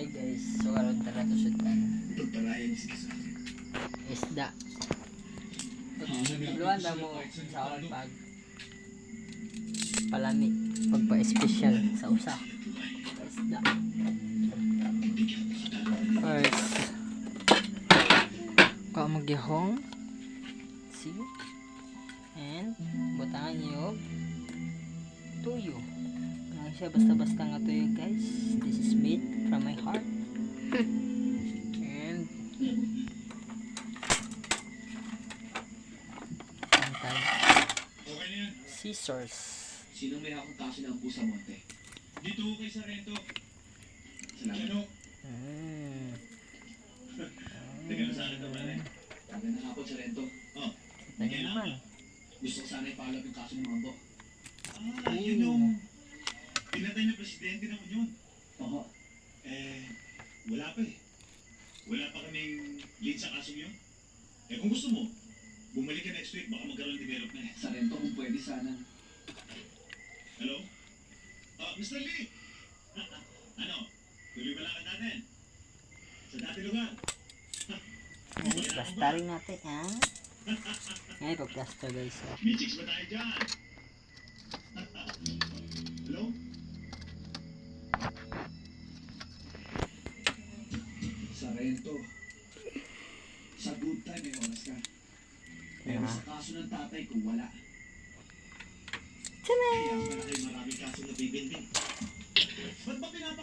Hi guys, so karon tara tusudan. Pagpalayan siya sa Isda. Luan na mo sa pag palami, pagpa-espesyal sa usa. Isda. First, ka magyahong. See? And butangan niyo tuyo. Nang siya basta-basta nga tuyo guys. This is made from my heart. And antay okay na yan. scissors. Sinong may akong kaso ng pusa monte? Dito kay Sarento. Salamat. Ano? Teka na sa akin naman eh. Magandang hapon, Sarento. Oh, Ito naman. gusto ko sana i-follow up yung kaso ng Mambo. Yun yung pinatay na presidente ng Union. Oo. Wala pa eh. Wala pa kaming lead sa kasong yun. Kung gusto mo, bumalik ka next week, baka magkaroon ng development. Sarento, kung pwede sana. Hello? Mr. Lee! Ano? Tuloy ba lakad natin? Sa dati lugar? Basta rin natin, ha? Ngayon, pag-plaster guys. May chicks ba tayo dyan? Hello? Sarento, sa good time may oras ka. Pero sa kaso ng tatay ko, wala. Kaya pala kayo maraming kaso na bibinding. Ba't ba pinapa